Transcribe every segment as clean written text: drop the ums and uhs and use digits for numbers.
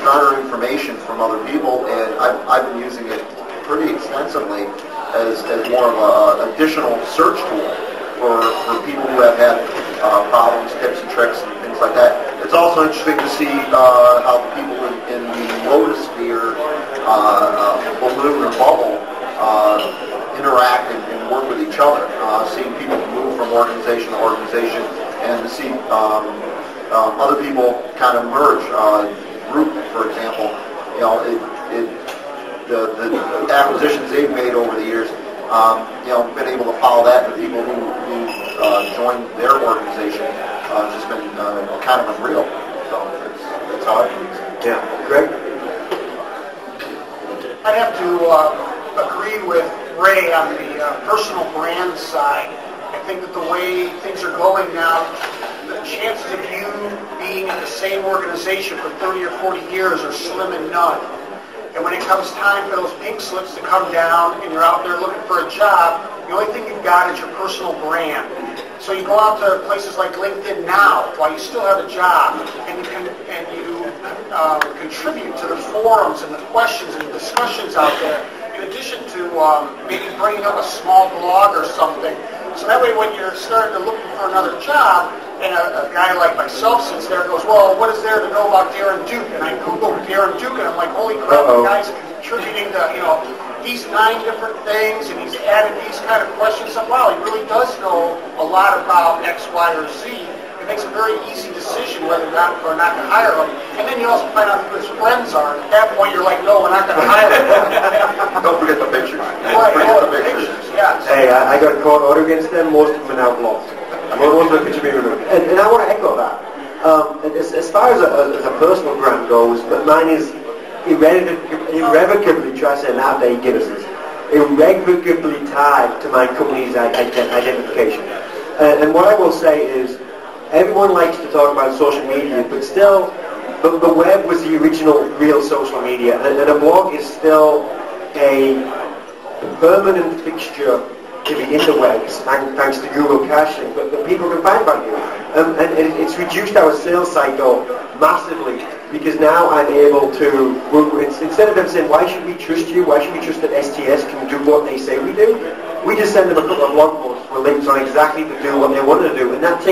garner information from other people, and I've been using it pretty extensively as more of an additional search tool for people who have had problems, tips and tricks, and things like that. It's also interesting to see how the people in the Lotus sphere, balloon or bubble, interact and work with each other. Seeing people move from organization to organization, and to see other people kind of merge. Group, for example, the acquisitions they've made over the years, been able to follow that. The people who joined their organization, just been kind of unreal. So that's how I use it. Yeah, Greg? I'd have to agree with Ray on the personal brand side. I think that the way things are going now, the chances of you being in the same organization for 30 or 40 years are slim and none. And when it comes time for those pink slips to come down and you're out there looking for a job, the only thing you've got is your personal brand. So you go out to places like LinkedIn now while you still have a job, and you contribute to the forums and the questions and the discussions out there, in addition to maybe bringing up a small blog or something. So that way when you're starting to look for another job, and a guy like myself sits there and goes, well, what is there to know about Darren Duke? And I Googled Darren Duke, and I'm like, holy crap, the guy's contributing to, these 9 different things, and he's added these kind of questions. So, wow, he really does know a lot about X, Y, or Z. It makes a very easy decision whether or not to hire him. And then you also find out who his friends are. And at that point, you're like, no, we're not going to hire him. Don't forget the pictures. Right, the pictures, yes. Hey, I got a court order against them. Most of them are now blocked. Most of the picture being removed. And I want to echo that. As far as a personal brand goes, but mine is irrevocably, try to say nowadays, Guinness's, irrevocably tied to my company's identification. And what I will say is, everyone likes to talk about social media, but still, the web was the original real social media, and a blog is still a permanent fixture to the interwebs, thanks to Google caching, but people can find about you. And it's reduced our sales cycle massively, because now I'm able to, instead of them saying, why should we trust you, why should we trust that STS can do what they say we do, we just send them a couple of blog posts with links on exactly to do what they wanted to do, and that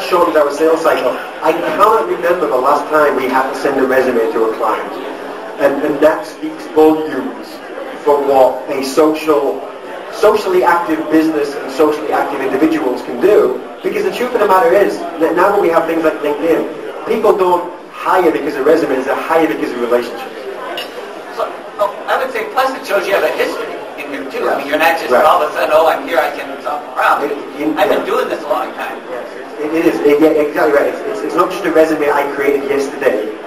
shortens our sales cycle. I cannot remember the last time we had to send a resume to a client, and that speaks volumes for what a socially active business and socially active individuals can do. Because the truth of the matter is that now that we have things like LinkedIn, people don't hire because of resumes, they hire because of relationships. So, I would say, plus it shows you have a history in here too. Yeah. I mean, you're not just all of a sudden, oh, I'm here, I can solve a problem. I've been doing this a long time. Yes, it is. Exactly right. It's not just a resume I created yesterday.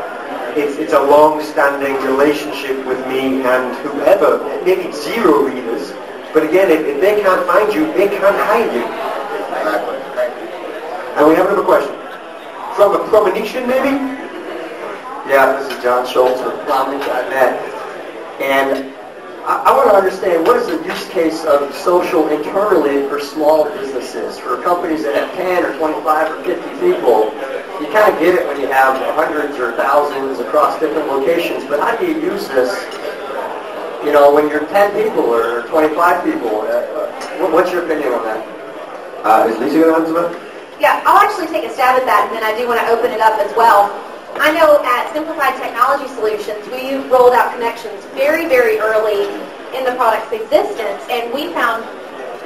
It's a long-standing relationship with me and whoever, maybe 0 readers, but again, if they can't find you, they can't hire you. Exactly. And we have another question. From a premonition, maybe? Yeah, this is John Schultz with Plowman.net. And I want to understand, what is the use case of social internally for small businesses? For companies that have 10 or 25 or 50 people, you kind of get it when you have hundreds or thousands across different locations, but how do you use this, when you're 10 people or 25 people? What's your opinion on that? Is Lisa going to answer that? Yeah, I'll actually take a stab at that, and then I do want to open it up as well. I know at Simplified Technology Solutions, we rolled out connections very, very early in the product's existence, and we found,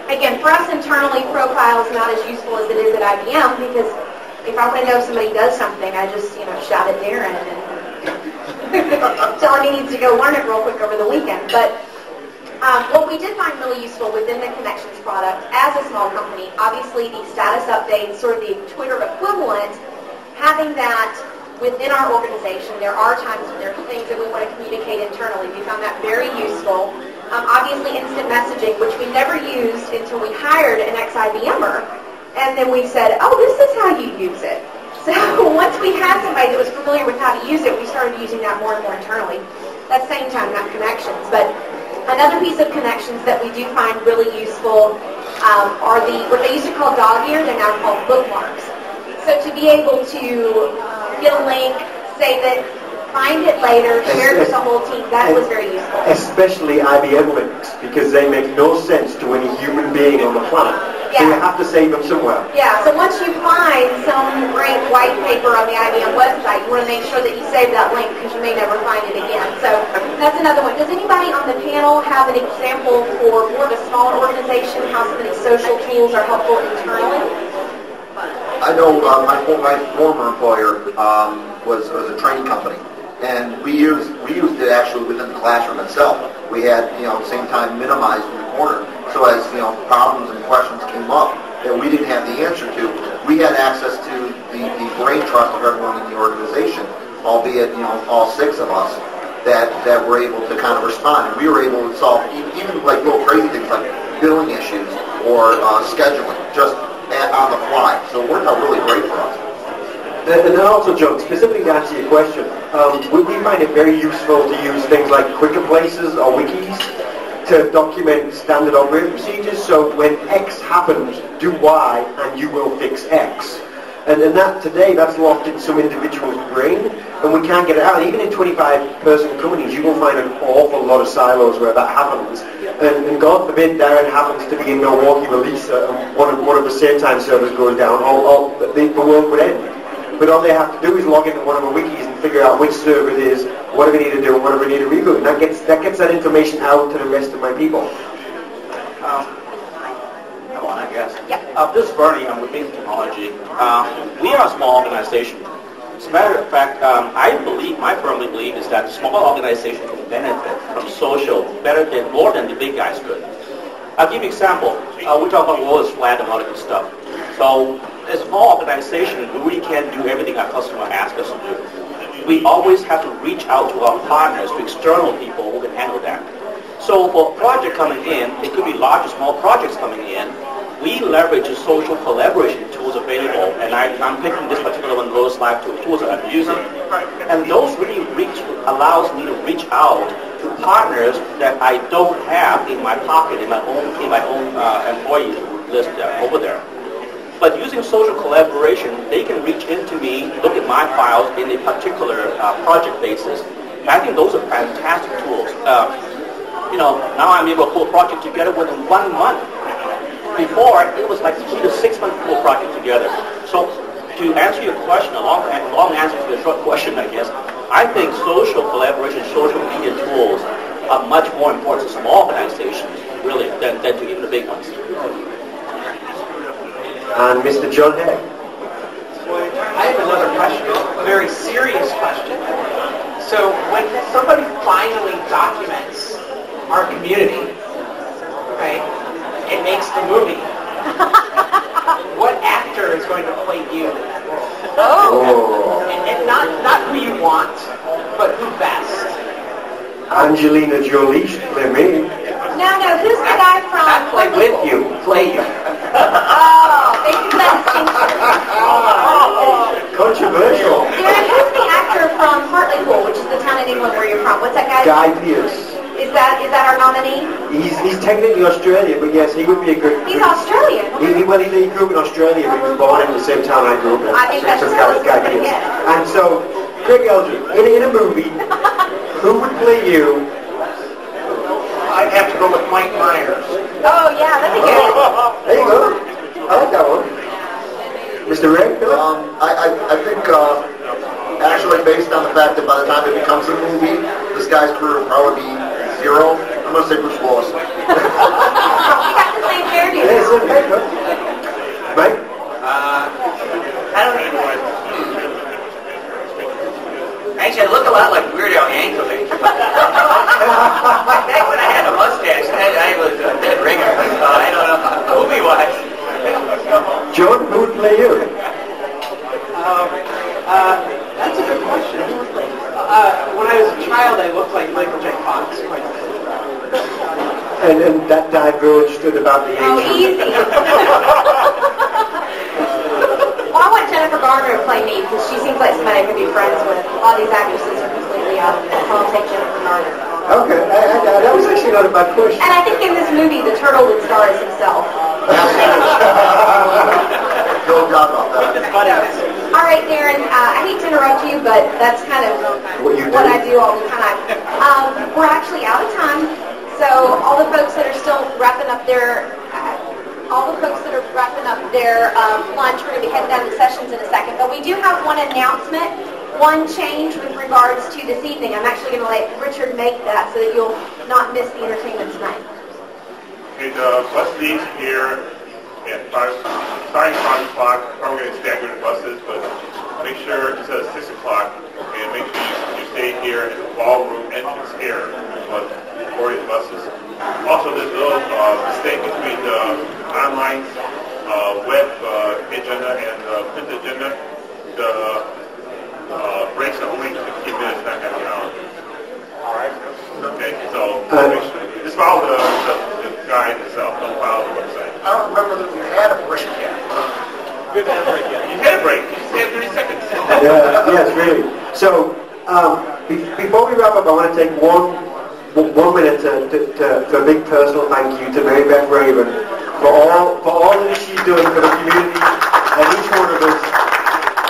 again, for us internally, profile is not as useful as it is at IBM, because if I want to know if somebody does something, I just, shout at Darren and tell him he needs to go learn it real quick over the weekend. But what we did find really useful within the Connections product, as a small company, obviously the status updates, sort of the Twitter equivalent, having that within our organization. There are times when there are things that we want to communicate internally. We found that very useful. Obviously, instant messaging, which we never used until we hired an ex-IBMer, and then we said, oh, this is how you use it. So once we had somebody that was familiar with how to use it, we started using that more and more internally. At the same time, not Connections. But another piece of Connections that we do find really useful are what they used to call dog ears, they're now called bookmarks. So to be able to get a link, say that find it later, share it with the whole team. That was very useful. Especially IBM links, because they make no sense to any human being on the planet. So you have to save them somewhere. Yeah, so once you find some great white paper on the IBM website, you want to make sure that you save that link because you may never find it again. So that's another one. Does anybody on the panel have an example for more of a smaller organization, how some of these social tools are helpful internally? I know my former employer was a training company, and we used it actually within the classroom itself. We had, at the same time, minimized in the corner. So as, problems and questions came up that we didn't have the answer to, we had access to the brain trust of everyone in the organization, albeit, all 6 of us, that were able to kind of respond. And we were able to solve even like little crazy things like billing issues or scheduling, just on the fly. So it worked out really great for us. And then also, John, specifically to answer your question, we find it very useful to use things like quicker places or wikis to document standard operating procedures. So when X happens, do Y and you will fix X. And then today that's locked in some individual's brain and we can't get it out. And even in 25-person companies, you will find an awful lot of silos where that happens. And God forbid Darren happens to be in Milwaukee with Lisa and one of the same time servers goes down, the world would end. But all they have to do is log into one of the wikis and figure out which server it is, what do we need to do, and what do we need to reboot. And that gets that information out to the rest of my people. I guess. Yeah. This is Bernie. I'm with Bing Technology. We are a small organization. As a matter of fact, my firmly believe is that small organizations can benefit from social more than the big guys could. I'll give you an example. We talk about Lotus flag and all that good stuff. So as a small organization, we really can't do everything our customer asks us to do. We always have to reach out to our partners, to external people who can handle that. So for a project coming in, it could be large or small projects coming in, we leverage the social collaboration tools available, and I'm picking this particular one, Lotus Live tools that I'm using. And those really allows me to reach out to partners that I don't have in my pocket, in my own employee list over there. But using social collaboration, they can reach into me, look at my files in a particular project basis. And I think those are fantastic tools. Now I'm able to pull a project together within 1 month. Before, it was like 3 to 6 months to pull a project together. So to answer your question, a long answer to a short question, I guess, I think social collaboration, social media tools are much more important to small organizations, really, than to even the big ones. And Mr. John Heck. I have another question, a very serious question. So when somebody finally documents our community, right, it makes the movie. What actor is going to play you in that role? Oh. And not who you want, but who best? Angelina Jolie should play me. No, who's the guy from... Not play with you, play you. Oh, thank you for that distinction. Controversial. Darren, who's the actor from Hartlepool, which is the town in England where you're from? What's that guy's Guy name? Pearce. Is that our nominee? He's technically Australian, but yes, he would be a good... He's Australian. He grew up in Australia, but he was born in the same town I grew up in. I think that's just Guy Pearce. And so, Greg Eldred, in a movie, who would play you? I'd have to go with Mike Myers. Oh, yeah, that'd be good. There you go. I like that one. Mr. Ray? I think actually based on the fact that by the time it becomes a movie, this guy's career will probably be 0. I'm going to say Bruce Willis. You got the same hairdo. Yes, okay, good. Mike? I don't know. Actually, I look a lot like Weird Al Yankovic. Back when I had a mustache, I was a dead ringer. I don't know, movie-wise. John, who would play you? That's a good question. When I was a child, I looked like Michael J. Fox quite a bit. And that diverged at about the age Oh, easy. Well, I want Jennifer Garner to play me because she seems like somebody I could be friends with. All these actresses are completely out of it, so I'll take Jennifer Garner. Okay, that was actually not a bad question. And I think in this movie, the turtle would star as himself. No doubt about that. But All right, Darren, I hate to interrupt you, but that's kind of what I do all the time. We're actually out of time, so all the folks that are still wrapping up their lunch, we're going to be heading down to sessions in a second. But we do have one announcement, one change with regards to this evening. I'm actually going to let Richard make that so that you'll not miss the entertainment tonight. Okay, the bus leaves here at starting 5 o'clock. Probably going to stagger the buses, but make sure it's at 6 o'clock, and make sure you stay here at the ballroom entrance here for boarding the buses. Also, there's a little mistake between the online web agenda and the print agenda. The breaks are only 15 minutes, not half an hour. All right. Okay, so just follow the guide itself. Don't follow the website. I don't remember that we had a break yet. We haven't had a break yet. You had a break. You just had 30 seconds. Yes, really. So, before we wrap up, I want to take one minute to a big personal thank you to Mary Beth Raven for all that she's doing for the community and each one of us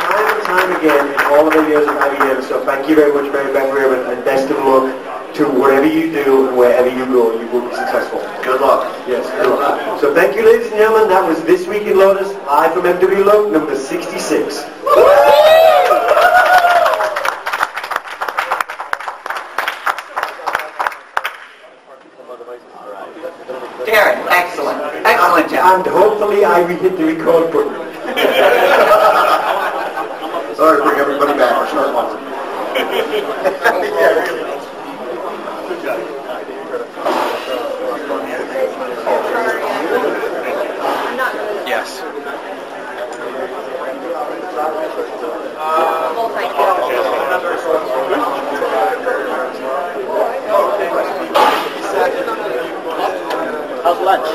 time and time again in all of the years of IBM. So thank you very much, Mary Beth Raven, and best of luck to whatever you do and wherever you go. You will be successful. Good luck. Yes, good luck. So thank you, ladies and gentlemen. That was This Week in Lotus, live from MWLUG number 66. Darren, excellent. Excellent job. And hopefully I hit the record button. Sorry, bring everybody back. We're starting off. Yes. How's lunch?